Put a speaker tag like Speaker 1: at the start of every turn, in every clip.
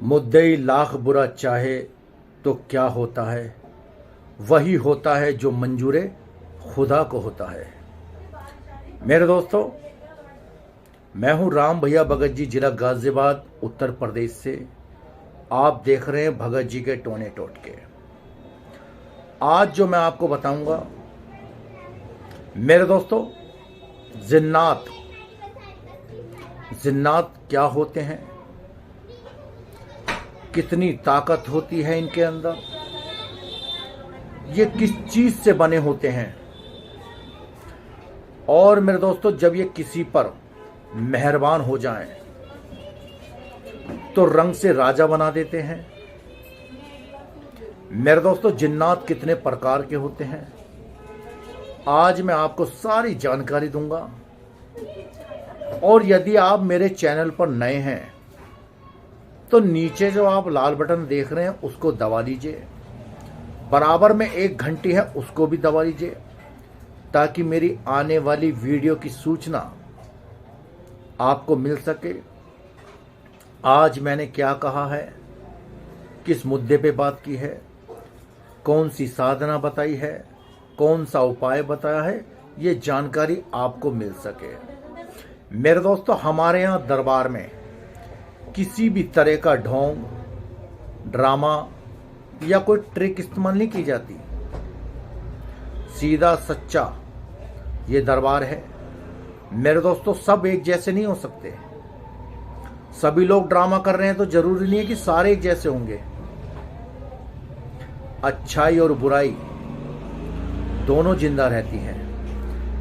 Speaker 1: मुद्दई लाख बुरा चाहे तो क्या होता है, वही होता है जो मंजूरे खुदा को होता है। मेरे दोस्तों, मैं हूं राम भैया भगत जी, जिला गाजियाबाद, उत्तर प्रदेश से। आप देख रहे हैं भगत जी के टोने टोटके। आज जो मैं आपको बताऊंगा मेरे दोस्तों, जिन्नात क्या होते हैं, कितनी ताकत होती है इनके अंदर, ये किस चीज से बने होते हैं, और मेरे दोस्तों जब ये किसी पर मेहरबान हो जाएं तो रंग से राजा बना देते हैं। मेरे दोस्तों, जिन्नात कितने प्रकार के होते हैं, आज मैं आपको सारी जानकारी दूंगा। और यदि आप मेरे चैनल पर नए हैं तो नीचे जो आप लाल बटन देख रहे हैं उसको दबा लीजिए, बराबर में एक घंटी है उसको भी दबा लीजिए, ताकि मेरी आने वाली वीडियो की सूचना आपको मिल सके। आज मैंने क्या कहा है, किस मुद्दे पे बात की है, कौन सी साधना बताई है, कौन सा उपाय बताया है, ये जानकारी आपको मिल सके। मेरे दोस्तों, हमारे यहाँ दरबार में किसी भी तरह का ढोंग, ड्रामा या कोई ट्रिक इस्तेमाल नहीं की जाती। सीधा सच्चा ये दरबार है। मेरे दोस्तों, सब एक जैसे नहीं हो सकते। सभी लोग ड्रामा कर रहे हैं तो जरूरी नहीं है कि सारे एक जैसे होंगे। अच्छाई और बुराई दोनों जिंदा रहती हैं,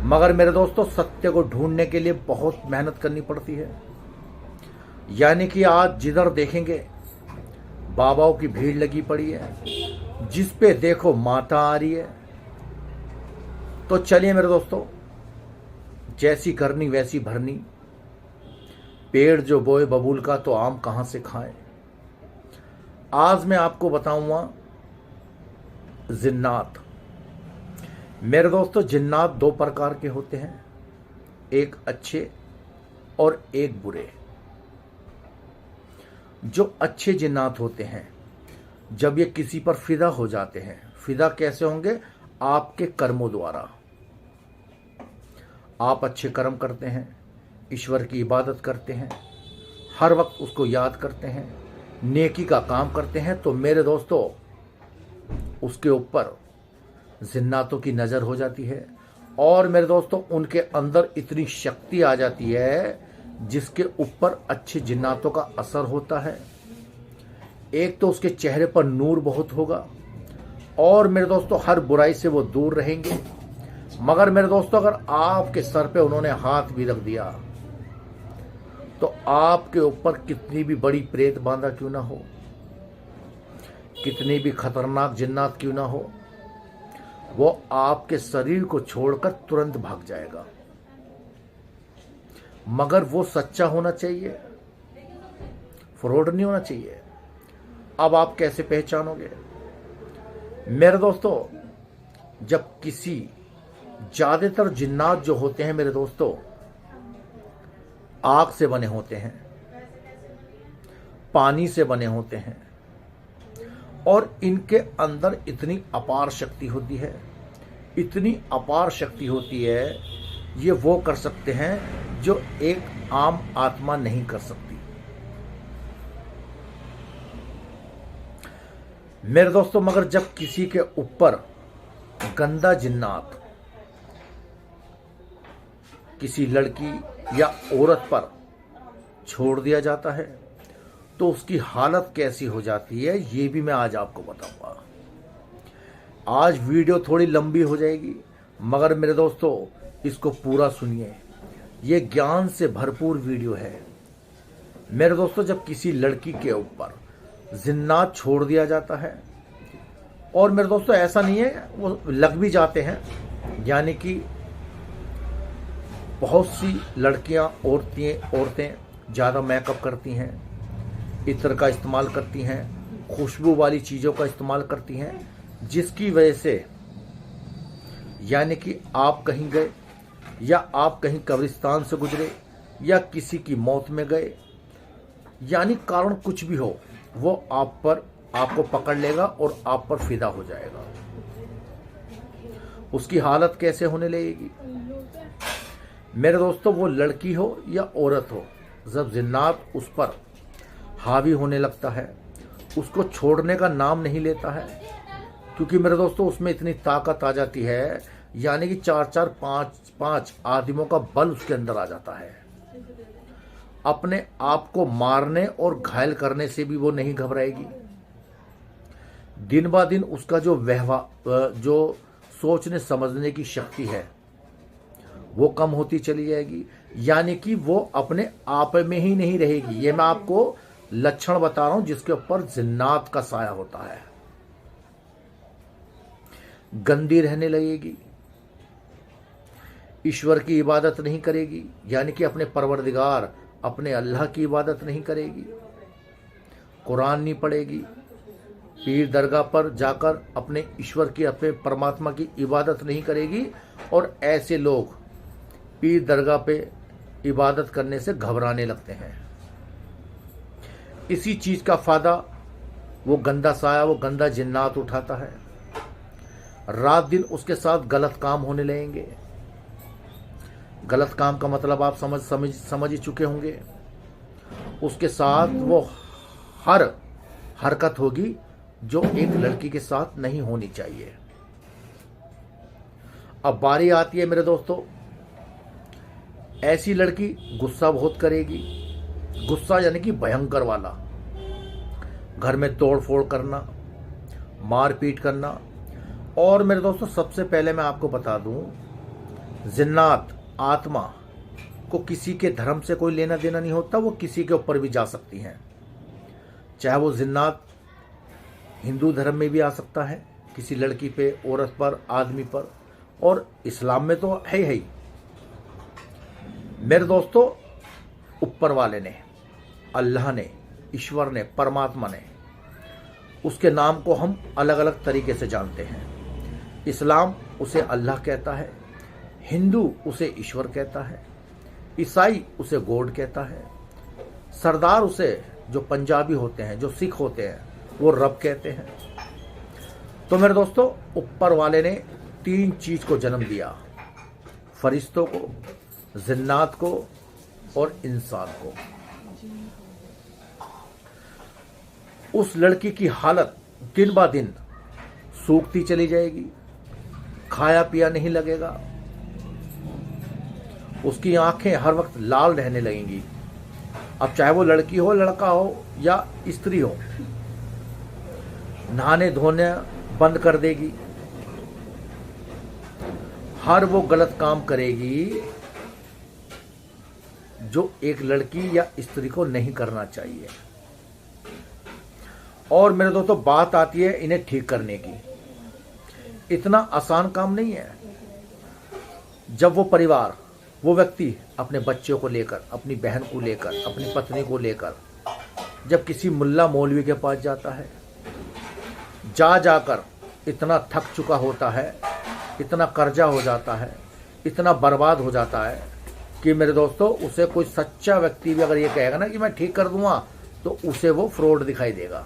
Speaker 1: मगर मेरे दोस्तों सत्य को ढूंढने के लिए बहुत मेहनत करनी पड़ती है। यानी कि आज जिधर देखेंगे बाबाओं की भीड़ लगी पड़ी है, जिस पे देखो माता आ रही है। तो चलिए मेरे दोस्तों, जैसी करनी वैसी भरनी। पेड़ जो बोए बबूल का तो आम कहां से खाए। आज मैं आपको बताऊंगा जिन्नात। मेरे दोस्तों, जिन्नात दो प्रकार के होते हैं, एक अच्छे और एक बुरे। जो अच्छे जिन्नात होते हैं, जब ये किसी पर फिदा हो जाते हैं, फिदा कैसे होंगे? आपके कर्मों द्वारा। आप अच्छे कर्म करते हैं, ईश्वर की इबादत करते हैं, हर वक्त उसको याद करते हैं, नेकी का काम करते हैं, तो मेरे दोस्तों उसके ऊपर जिन्नातों की नज़र हो जाती है। और मेरे दोस्तों, उनके अंदर इतनी शक्ति आ जाती है जिसके ऊपर अच्छे जिन्नातों का असर होता है। एक तो उसके चेहरे पर नूर बहुत होगा, और मेरे दोस्तों हर बुराई से वो दूर रहेंगे। मगर मेरे दोस्तों, अगर आपके सर पे उन्होंने हाथ भी रख दिया तो आपके ऊपर कितनी भी बड़ी प्रेत बांधा क्यों ना हो, कितनी भी खतरनाक जिन्नात क्यों ना हो, वो आपके शरीर को छोड़कर तुरंत भाग जाएगा। मगर वो सच्चा होना चाहिए, फ्रॉड नहीं होना चाहिए। अब आप कैसे पहचानोगे? मेरे दोस्तों, जब किसी, ज्यादातर जिन्नात जो होते हैं मेरे दोस्तों आग से बने होते हैं, पानी से बने होते हैं, और इनके अंदर इतनी अपार शक्ति होती है, इतनी अपार शक्ति होती है, ये वो कर सकते हैं जो एक आम आत्मा नहीं कर सकती। मेरे दोस्तों, मगर जब किसी के ऊपर गंदा जिन्नात किसी लड़की या औरत पर छोड़ दिया जाता है तो उसकी हालत कैसी हो जाती है, ये भी मैं आज आपको बताऊंगा। आज वीडियो थोड़ी लंबी हो जाएगी, मगर मेरे दोस्तों इसको पूरा सुनिए। ये ज्ञान से भरपूर वीडियो है। मेरे दोस्तों, जब किसी लड़की के ऊपर जिन्नात छोड़ दिया जाता है, और मेरे दोस्तों ऐसा नहीं है, वो लग भी जाते हैं। यानी कि बहुत सी लड़कियां, औरतें ज़्यादा मेकअप करती हैं, इत्र का इस्तेमाल करती हैं, खुशबू वाली चीज़ों का इस्तेमाल करती हैं, जिसकी वजह से यानी कि आप कहीं गए, या आप कहीं कब्रिस्तान से गुजरे, या किसी की मौत में गए, यानी कारण कुछ भी हो, वो आपको पकड़ लेगा और आप पर फिदा हो जाएगा। उसकी हालत कैसे होने लगेगी मेरे दोस्तों? वो लड़की हो या औरत हो, जब जिन्नात उस पर हावी होने लगता है, उसको छोड़ने का नाम नहीं लेता है, क्योंकि मेरे दोस्तों उसमें इतनी ताकत आ जाती है, यानी कि 4-4, 5-5 आदमियों का बल उसके अंदर आ जाता है। अपने आप को मारने और घायल करने से भी वो नहीं घबराएगी। दिन ब दिन उसका जो सोचने समझने की शक्ति है वो कम होती चली जाएगी, यानी कि वो अपने आप में ही नहीं रहेगी। ये मैं आपको लक्षण बता रहा हूं जिसके ऊपर जिन्नात का साया होता है। गंदी रहने लगेगी, ईश्वर की इबादत नहीं करेगी, यानी कि अपने परवरदिगार अपने अल्लाह की इबादत नहीं करेगी, कुरान नहीं पढ़ेगी, पीर दरगाह पर जाकर अपने ईश्वर की, अपने परमात्मा की इबादत नहीं करेगी। और ऐसे लोग पीर दरगाह पे इबादत करने से घबराने लगते हैं। इसी चीज का फायदा वो गंदा साया, वो गंदा जिन्नात उठाता है। रात दिन उसके साथ गलत काम होने लगेंगे। गलत काम का मतलब आप समझ ही चुके होंगे। उसके साथ वो हर हरकत होगी जो एक लड़की के साथ नहीं होनी चाहिए। अब बारी आती है मेरे दोस्तों, ऐसी लड़की गुस्सा बहुत करेगी। गुस्सा यानी कि भयंकर वाला, घर में तोड़ फोड़ करना, मारपीट करना। और मेरे दोस्तों सबसे पहले मैं आपको बता दूं, जिन्नात आत्मा को किसी के धर्म से कोई लेना देना नहीं होता। वो किसी के ऊपर भी जा सकती हैं, चाहे वो जिन्नात हिंदू धर्म में भी आ सकता है, किसी लड़की पे, औरत पर, आदमी पर, और इस्लाम में तो है ही। मेरे दोस्तों ऊपर वाले ने, अल्लाह ने, ईश्वर ने, परमात्मा ने, उसके नाम को हम अलग अलग तरीके से जानते हैं। इस्लाम उसे अल्लाह कहता है, हिंदू उसे ईश्वर कहता है, ईसाई उसे गॉड कहता है, सरदार उसे, जो पंजाबी होते हैं, जो सिख होते हैं, वो रब कहते हैं। तो मेरे दोस्तों ऊपर वाले ने 3 चीज को जन्म दिया, फरिश्तों को, जिन्नात को और इंसान को। उस लड़की की हालत दिन ब दिन सूखती चली जाएगी, खाया पिया नहीं लगेगा, उसकी आंखें हर वक्त लाल रहने लगेंगी। अब चाहे वो लड़की हो, लड़का हो या स्त्री हो, नहाने धोने बंद कर देगी, हर वो गलत काम करेगी जो एक लड़की या स्त्री को नहीं करना चाहिए। और मेरे दोस्तों बात आती है इन्हें ठीक करने की। इतना आसान काम नहीं है। जब वो परिवार, वो व्यक्ति अपने बच्चों को लेकर, अपनी बहन को लेकर, अपनी पत्नी को लेकर जब किसी मुल्ला मौलवी के पास जाता है, जाकर इतना थक चुका होता है, इतना कर्जा हो जाता है, इतना बर्बाद हो जाता है कि मेरे दोस्तों उसे कोई सच्चा व्यक्ति भी अगर ये कहेगा ना कि मैं ठीक कर दूंगा, तो उसे वो फ्रॉड दिखाई देगा।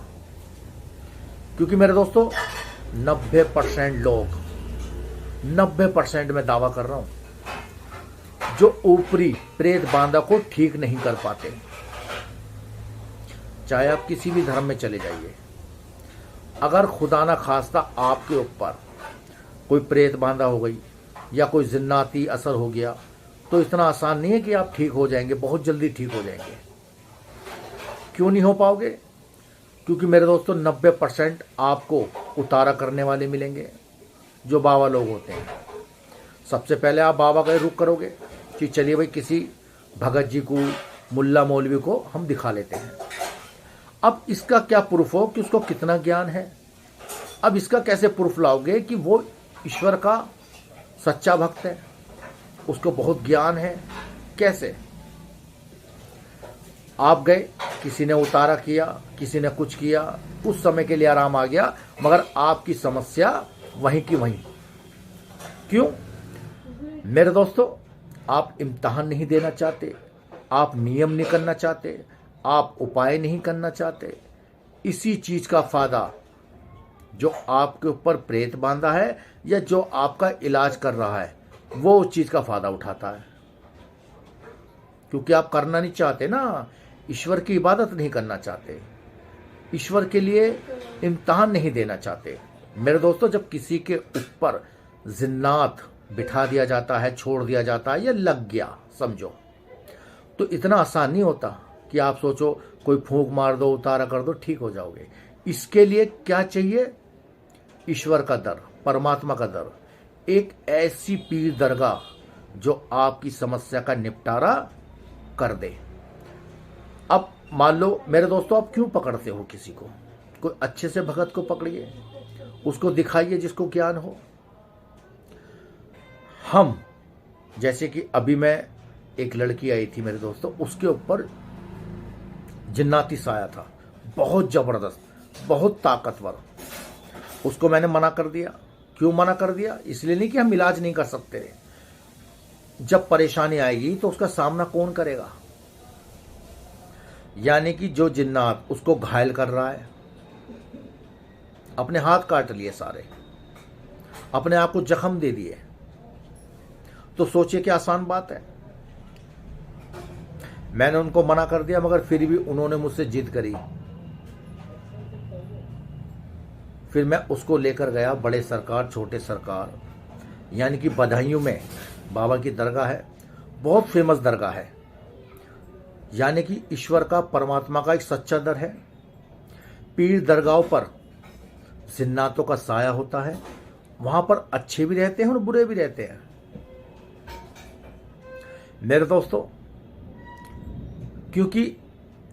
Speaker 1: क्योंकि मेरे दोस्तों 90% लोग, 90% में दावा कर रहा हूं, जो ऊपरी प्रेत बांधा को ठीक नहीं कर पाते। चाहे आप किसी भी धर्म में चले जाइए, अगर खुदा ना खास्ता आपके ऊपर कोई प्रेत बांधा हो गई या कोई जिन्नाती असर हो गया, तो इतना आसान नहीं है कि आप ठीक हो जाएंगे, बहुत जल्दी ठीक हो जाएंगे। क्यों नहीं हो पाओगे? क्योंकि मेरे दोस्तों 90% आपको उतारा करने वाले मिलेंगे, जो बाबा लोग होते हैं। सबसे पहले आप बाबा का रुख करोगे कि चलिए भाई किसी भगत जी को, मुल्ला मौलवी को हम दिखा लेते हैं। अब इसका क्या प्रूफ हो कि उसको कितना ज्ञान है? अब इसका कैसे प्रूफ लाओगे कि वो ईश्वर का सच्चा भक्त है, उसको बहुत ज्ञान है? कैसे? आप गए, किसी ने उतारा किया, किसी ने कुछ किया, कुछ समय के लिए आराम आ गया, मगर आपकी समस्या वहीं की वहीं। क्यों? मेरे दोस्तों आप इम्तिहान नहीं देना चाहते, आप नियम नहीं करना चाहते, आप उपाय नहीं करना चाहते, इसी चीज का फायदा जो आपके ऊपर प्रेत बांधा है या जो आपका इलाज कर रहा है वो उस चीज का फायदा उठाता है, क्योंकि आप करना नहीं चाहते ना, ईश्वर की इबादत नहीं करना चाहते, ईश्वर के लिए इम्तिहान नहीं देना चाहते। मेरे दोस्तों, जब किसी के ऊपर जिन्नात बिठा दिया जाता है, छोड़ दिया जाता है या लग गया समझो, तो इतना आसान नहीं होता कि आप सोचो कोई फूंक मार दो, उतारा कर दो, ठीक हो जाओगे। इसके लिए क्या चाहिए? ईश्वर का दर, परमात्मा का दर, एक ऐसी पीर दरगाह जो आपकी समस्या का निपटारा कर दे। अब मान लो मेरे दोस्तों, आप क्यों पकड़ते हो किसी को? कोई अच्छे से भगत को पकड़िए, उसको दिखाइए जिसको ज्ञान हो। हम जैसे कि अभी मैं एक लड़की आई थी मेरे दोस्तों, उसके ऊपर जिन्नाती साया था, बहुत जबरदस्त, बहुत ताकतवर। उसको मैंने मना कर दिया। क्यों मना कर दिया? इसलिए नहीं कि हम इलाज नहीं कर सकते, जब परेशानी आएगी तो उसका सामना कौन करेगा? यानी कि जो जिन्नात उसको घायल कर रहा है, अपने हाथ काट लिए सारे, अपने आप को जख्म दे दिए, तो सोचिए क्या आसान बात है। मैंने उनको मना कर दिया, मगर फिर भी उन्होंने मुझसे जिद करी। फिर मैं उसको लेकर गया बड़े सरकार छोटे सरकार, यानी कि बदायूं में बाबा की दरगाह है, बहुत फेमस दरगाह है, यानी कि ईश्वर का, परमात्मा का एक सच्चा दर है। पीर दरगाहों पर जिन्नातों का साया होता है, वहां पर अच्छे भी रहते हैं और बुरे भी रहते हैं। मेरे दोस्तों, क्योंकि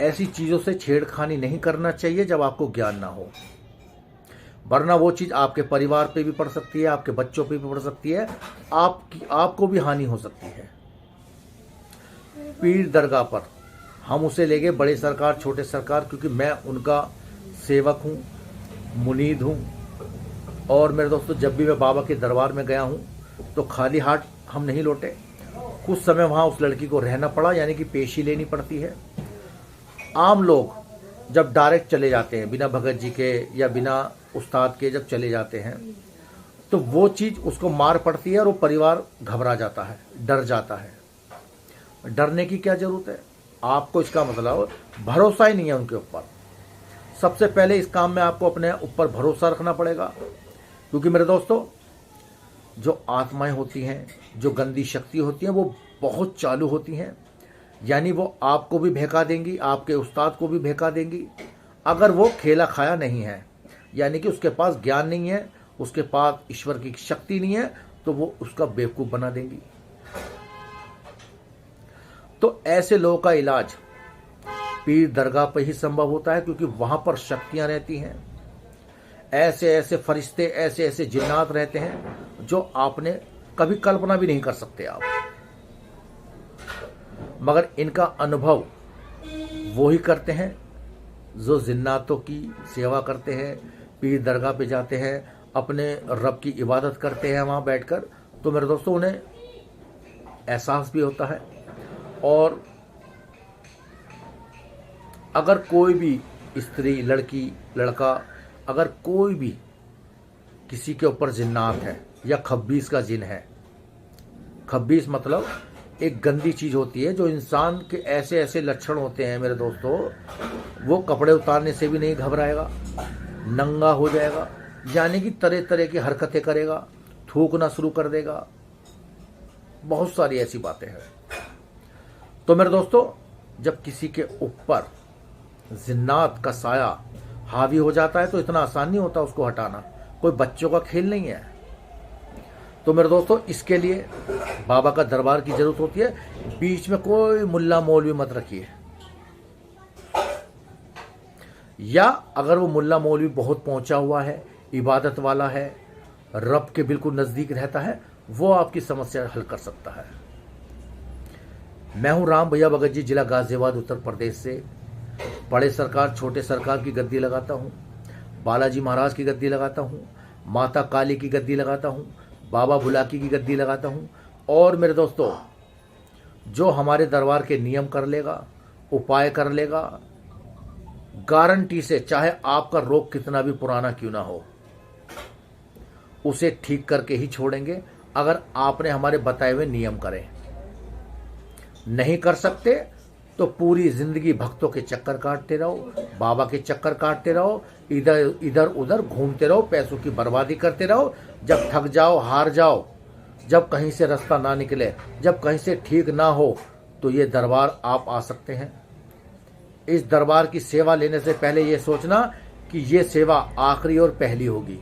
Speaker 1: ऐसी चीजों से छेड़खानी नहीं करना चाहिए जब आपको ज्ञान ना हो, वरना वो चीज आपके परिवार पे भी पड़ सकती है, आपके बच्चों पे भी पड़ सकती है, आपको भी हानि हो सकती है। पीर दरगाह पर हम उसे ले गए, बड़े सरकार छोटे सरकार, क्योंकि मैं उनका सेवक हूँ, मुनीद हूँ। और मेरे दोस्तों, जब भी मैं बाबा के दरबार में गया हूँ तो खाली हाथ हम नहीं लौटे। कुछ समय वहाँ उस लड़की को रहना पड़ा, यानी कि पेशी लेनी पड़ती है। आम लोग जब डायरेक्ट चले जाते हैं, बिना भगत जी के या बिना उस्ताद के जब चले जाते हैं, तो वो चीज़ उसको मार पड़ती है और वो परिवार घबरा जाता है, डर जाता है। डरने की क्या ज़रूरत है? आपको इसका मतलब भरोसा ही नहीं है उनके ऊपर। सबसे पहले इस काम में आपको अपने ऊपर भरोसा रखना पड़ेगा, क्योंकि मेरे दोस्तों, जो आत्माएं होती हैं, जो गंदी शक्ति होती हैं, वो बहुत चालू होती हैं। यानी वो आपको भी बहका देंगी, आपके उस्ताद को भी बहका देंगी, अगर वो खेला खाया नहीं है, यानी कि उसके पास ज्ञान नहीं है, उसके पास ईश्वर की शक्ति नहीं है, तो वो उसका बेवकूफ़ बना देंगी। तो ऐसे लोगों का इलाज पीर दरगाह पर ही संभव होता है, क्योंकि वहां पर शक्तियां रहती हैं, ऐसे ऐसे फरिश्ते, ऐसे ऐसे जिन्नात रहते हैं जो आपने कभी कल्पना भी नहीं कर सकते आप। मगर इनका अनुभव वो ही करते हैं जो जिन्नातों की सेवा करते हैं, पीर दरगाह पे जाते हैं, अपने रब की इबादत करते हैं वहाँ बैठकर। तो मेरे दोस्तों, उन्हें एहसास भी होता है। और अगर कोई भी स्त्री, लड़की, लड़का, अगर कोई भी किसी के ऊपर जिन्नात है या खब्बीस का जिन है, खब्बीस मतलब एक गंदी चीज़ होती है, जो इंसान के ऐसे ऐसे लक्षण होते हैं मेरे दोस्तों, वो कपड़े उतारने से भी नहीं घबराएगा, नंगा हो जाएगा, यानी कि तरह तरह की हरकतें करेगा, थूकना शुरू कर देगा, बहुत सारी ऐसी बातें हैं। तो मेरे दोस्तों, जब किसी के ऊपर जिन्नात का साया हावी हो जाता है तो इतना आसान नहीं होता उसको हटाना, कोई बच्चों का खेल नहीं है। तो मेरे दोस्तों, इसके लिए बाबा का दरबार की जरूरत होती है। बीच में कोई मुल्ला मौलवी मत रखिए, या अगर वो मुल्ला मौलवी बहुत पहुंचा हुआ है, इबादत वाला है, रब के बिल्कुल नजदीक रहता है, वो आपकी समस्या हल कर सकता है। मैं हूं राम भैया भगत जी, जिला गाजियाबाद, उत्तर प्रदेश से। बड़े सरकार छोटे सरकार की गद्दी लगाता हूं, बालाजी महाराज की गद्दी लगाता हूं, माता काली की गद्दी लगाता हूं, बाबा बुलाकी की गद्दी लगाता हूं। और मेरे दोस्तों, जो हमारे दरबार के नियम कर लेगा, उपाय कर लेगा, गारंटी से, चाहे आपका रोग कितना भी पुराना क्यों ना हो, उसे ठीक करके ही छोड़ेंगे अगर आपने हमारे बताए हुए नियम करे। नहीं कर सकते तो पूरी जिंदगी भक्तों के चक्कर काटते रहो, बाबा के चक्कर काटते रहो, इधर इधर उधर घूमते रहो, पैसों की बर्बादी करते रहो। जब थक जाओ, हार जाओ, जब कहीं से रास्ता ना निकले, जब कहीं से ठीक ना हो, तो ये दरबार आप आ सकते हैं। इस दरबार की सेवा लेने से पहले ये सोचना कि ये सेवा आखिरी और पहली होगी,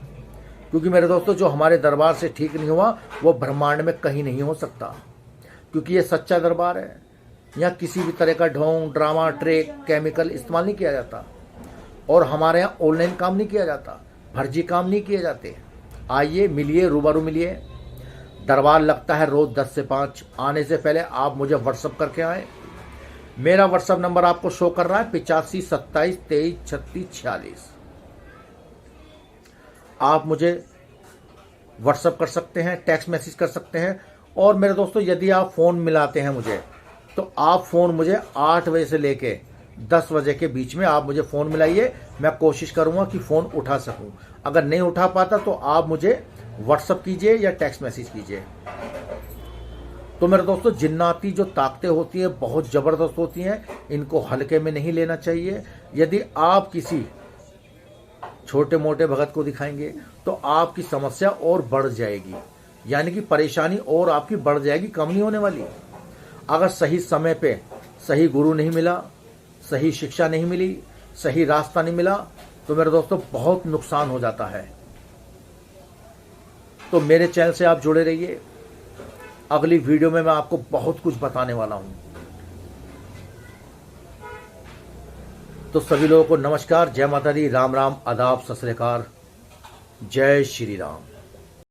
Speaker 1: क्योंकि मेरे दोस्तों जो हमारे दरबार से ठीक नहीं हुआ वो ब्रह्मांड में कहीं नहीं हो सकता, क्योंकि ये सच्चा दरबार है। यहाँ किसी भी तरह का ढोंग, ड्रामा, ट्रेक, केमिकल इस्तेमाल नहीं किया जाता, और हमारे यहाँ ऑनलाइन काम नहीं किया जाता, फर्जी काम नहीं किए जाते। आइए, मिलिए, रूबरू मिलिए। दरबार लगता है रोज 10 से 5। आने से पहले आप मुझे व्हाट्सअप करके आए। मेरा व्हाट्सअप नंबर आपको शो कर रहा है 85 27 23 36 46। आप मुझे व्हाट्सअप कर सकते हैं, टेक्स्ट मैसेज कर सकते हैं। और मेरे दोस्तों यदि आप फ़ोन मिलाते हैं मुझे, तो आप फ़ोन मुझे 8 बजे से लेके 10 बजे के बीच में आप मुझे फ़ोन मिलाइए। मैं कोशिश करूंगा कि फ़ोन उठा सकूं। अगर नहीं उठा पाता तो आप मुझे व्हाट्सअप कीजिए या टेक्स्ट मैसेज कीजिए। तो मेरे दोस्तों जिन्नाती जो ताकतें होती हैं बहुत ज़बरदस्त होती हैं, इनको हल्के में नहीं लेना चाहिए। यदि आप किसी छोटे मोटे भगत को दिखाएंगे तो आपकी समस्या और बढ़ जाएगी, यानी कि परेशानी और आपकी बढ़ जाएगी, कम नहीं होने वाली। अगर सही समय पे सही गुरु नहीं मिला, सही शिक्षा नहीं मिली, सही रास्ता नहीं मिला, तो मेरे दोस्तों बहुत नुकसान हो जाता है। तो मेरे चैनल से आप जुड़े रहिए। अगली वीडियो में मैं आपको बहुत कुछ बताने वाला हूं। तो सभी लोगों को नमस्कार, जय माता दी, राम राम, आदाब, सत श्री अकाल, जय श्री राम।